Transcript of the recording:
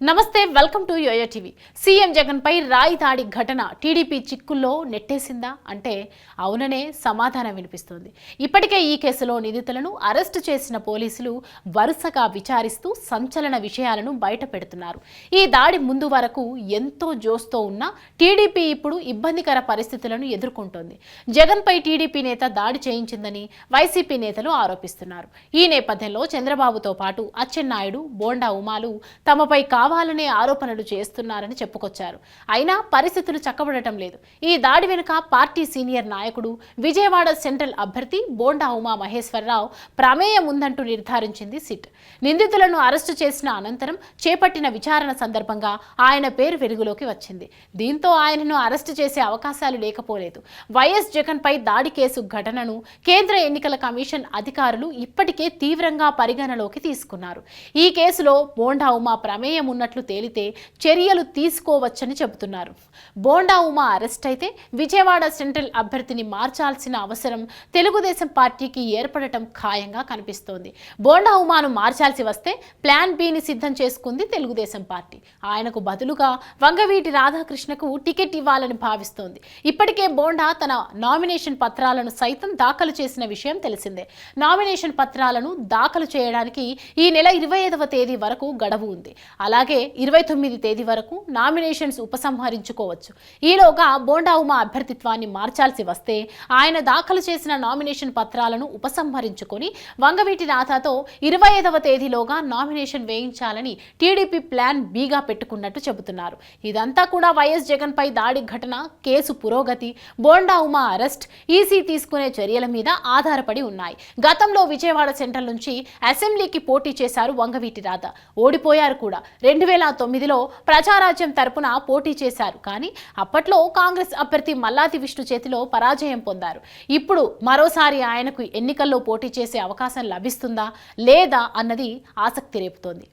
నమస్తే, welcome to YOYO TV. CM Jagan పై రాయి దాడి ఘటన టీడీపీ చిక్కుల్లో నెట్టేసిందా అంటే అవుననే సమాధానం వినిపిస్తోంది. ఇప్పటికే ఈ కేసులో నిందితులను అరెస్టు చేసిన పోలీసులు వరుసగా విచారిస్తూ సంచలన విషయాలను బయట పెడుతున్నారు. ఈ దాడి ముందు వరకు ఎంతో జోస్తో ఉన్న టీడీపీ ఇప్పుడు ఇబ్బందికర పరిస్థితులను ఎదుర్కొంటోంది. జగన్ పై టీడీపీ నేత దాడి చేయించిందని వైసీపీ నేతలు ఆరోపిస్తున్నారు. ఈ నేపథ్యంలో చంద్రబాబుతో పాటు అచ్చెన్నాయుడు, బోండా ఉమాలు తమపై కావాలనే ఆరోపణలు చేస్తున్నారని చెప్పుకొచ్చారు. అయినా పరిస్థితులు చక్కబడటం లేదు. ఈ దాడి వెనుక పార్టీ సీనియర్ నాయకుడు, విజయవాడ సెంట్రల్ అభ్యర్థి బోండా ఉమా మహేశ్వరరావు ప్రమేయం ఉందంటూ నిర్ధారించింది సిట్. నిందితులను అరెస్టు చేసిన అనంతరం చేపట్టిన విచారణ సందర్భంగా ఆయన పేరు వెలుగులోకి వచ్చింది. దీంతో ఆయనను అరెస్టు చేసే అవకాశాలు లేకపోలేదు. వైఎస్ జగన్ పై దాడి కేసు ఘటనను కేంద్ర ఎన్నికల కమిషన్ అధికారులు ఇప్పటికే తీవ్రంగా పరిగణలోకి తీసుకున్నారు. ఈ కేసులో బోండా ఉమా ప్రమేయం ఉన్నట్లు తేలితే చర్యలు తీసుకోవచ్చని చెబుతున్నారు. బోండా ఉమా అరెస్ట్ అయితే విజయవాడ సెంట్రల్ అభ్యర్థిని మార్చాల్సిన అవసరం తెలుగుదేశం పార్టీకి ఏర్పడటం ఖాయంగా కనిపిస్తోంది. బోండా ఉమాను మార్చాల్సి వస్తే ప్లాన్ బిని సిద్ధం చేసుకుంది తెలుగుదేశం పార్టీ. ఆయనకు బదులుగా వంగవీటి రాధాకృష్ణకు టికెట్ ఇవ్వాలని భావిస్తోంది. ఇప్పటికే బోండా తన నామినేషన్ పత్రాలను సైతం దాఖలు చేసిన విషయం తెలిసిందే. నామినేషన్ పత్రాలను దాఖలు చేయడానికి ఈ నెల 25వ తేదీ వరకు గడువు ఉంది. అలాగే 29 తేదీ వరకు నామినేషన్స్ ఉపసంహరించుకోవచ్చు. ఈలోగా బోండా ఉమా అభ్యర్థిత్వాన్ని మార్చాల్సి వస్తే ఆయన దాఖలు చేసిన నామినేషన్ పత్రాలను ఉపసంహరించుకొని వంగవీటి రాధాతో 25వ తేదీలోగా నామినేషన్ వేయించాలని టీడీపీ ప్లాన్ బిగా పెట్టుకున్నట్టు చెబుతున్నారు. ఇదంతా కూడా వైఎస్ జగన్ పై దాడి ఘటన, కేసు పురోగతి, బోండా ఉమా అరెస్ట్, ఈసీ తీసుకునే చర్యల మీద ఆధారపడి ఉన్నాయి. గతంలో విజయవాడ సెంట్రల్ నుంచి అసెంబ్లీకి పోటీ చేశారు వంగవీటి రాధ. ఓడిపోయారు కూడా. 2009లో ప్రజారాజ్యం తరపున పోటీ చేశారు. కానీ అప్పట్లో కాంగ్రెస్ అభ్యర్థి మల్లాది విష్ణు చేతిలో పరాజయం పొందారు. ఇప్పుడు మరోసారి ఆయనకు ఎన్నికల్లో పోటీ చేసే అవకాశం లభిస్తుందా లేదా అన్నది ఆసక్తి రేపుతోంది.